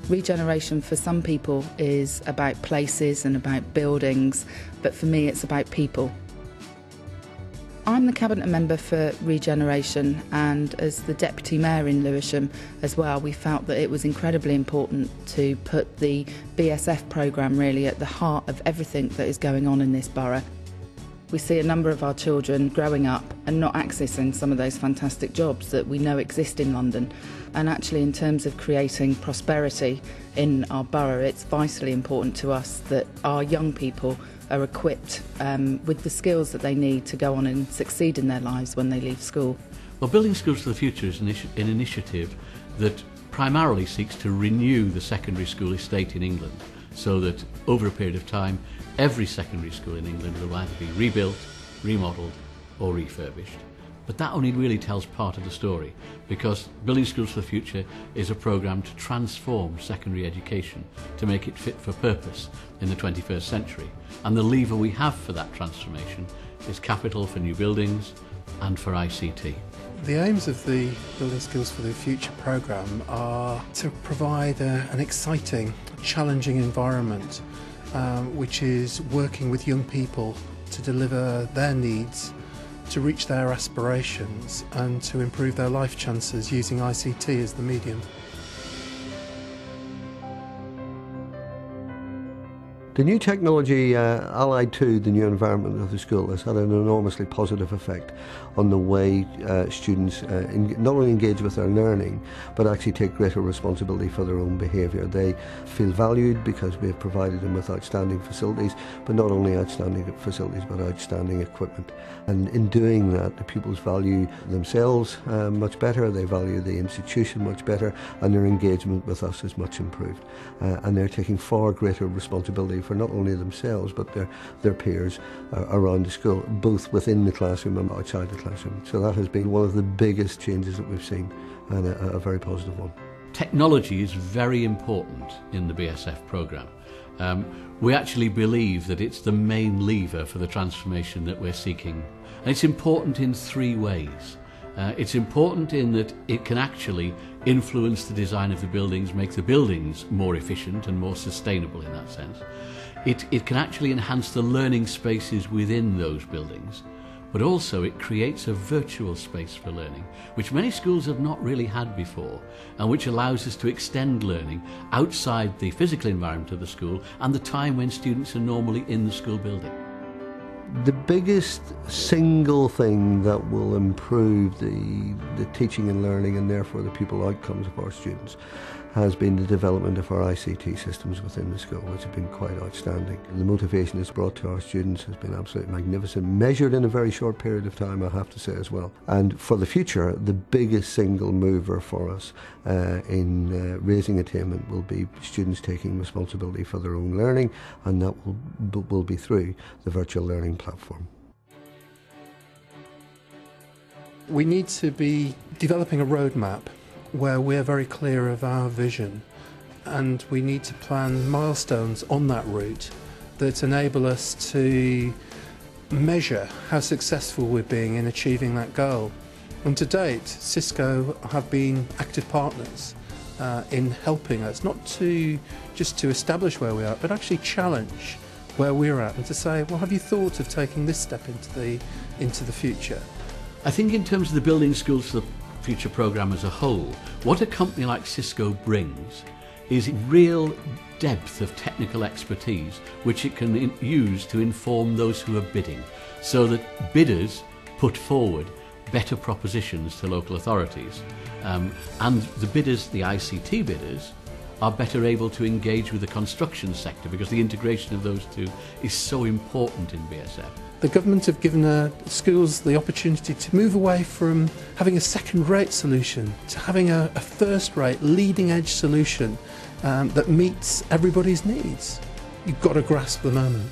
Regeneration for some people is about places and about buildings, but for me it's about people. I'm the Cabinet Member for Regeneration, and as the Deputy Mayor in Lewisham as well, we felt that it was incredibly important to put the BSF programme really at the heart of everything that is going on in this borough. We see a number of our children growing up and not accessing some of those fantastic jobs that we know exist in London. And actually, in terms of creating prosperity in our borough, it's vitally important to us that our young people are equipped with the skills that they need to go on and succeed in their lives when they leave school. Well, Building Schools for the Future is an initiative that primarily seeks to renew the secondary school estate in England, so that over a period of time every secondary school in England will either be rebuilt, remodelled or refurbished. But that only really tells part of the story, because Building Schools for the Future is a programme to transform secondary education to make it fit for purpose in the 21st century. And the lever we have for that transformation is capital for new buildings and for ICT. The aims of the Building Skills for the Future programme are to provide an exciting, challenging environment which is working with young people to deliver their needs, to reach their aspirations and to improve their life chances using ICT as the medium. The new technology allied to the new environment of the school has had an enormously positive effect on the way students not only engage with their learning but actually take greater responsibility for their own behaviour. They feel valued because we have provided them with outstanding facilities, but not only outstanding facilities but outstanding equipment. And in doing that, the pupils value themselves much better, they value the institution much better, and their engagement with us is much improved. And they're taking far greater responsibility for not only themselves but their peers around the school, both within the classroom and outside the classroom. So that has been one of the biggest changes that we've seen, and a very positive one. Technology is very important in the BSF programme. We actually believe that it's the main lever for the transformation that we're seeking. And it's important in three ways. It's important in that it can actually influence the design of the buildings, make the buildings more efficient and more sustainable in that sense. It can actually enhance the learning spaces within those buildings, but also it creates a virtual space for learning, which many schools have not really had before, and which allows us to extend learning outside the physical environment of the school and the time when students are normally in the school building. The biggest single thing that will improve the teaching and learning, and therefore the pupil outcomes of our students, has been the development of our ICT systems within the school, which have been quite outstanding. The motivation it's brought to our students has been absolutely magnificent, measured in a very short period of time, I have to say as well. And for the future, the biggest single mover for us in raising attainment will be students taking responsibility for their own learning, and that will be through the virtual learning platform. We need to be developing a roadmap where we're very clear of our vision, and we need to plan milestones on that route that enable us to measure how successful we're being in achieving that goal. And to date, Cisco have been active partners in helping us, not just to establish where we are, but actually challenge where we're at and to say, well, have you thought of taking this step into the future? I think in terms of the Building Schools for the Future programme as a whole, what a company like Cisco brings is real depth of technical expertise which it can use to inform those who are bidding, so that bidders put forward better propositions to local authorities, and the bidders, the ICT bidders, are better able to engage with the construction sector, because the integration of those two is so important in BSF. The government have given schools the opportunity to move away from having a second-rate solution to having a first-rate, leading-edge solution that meets everybody's needs. You've got to grasp the moment.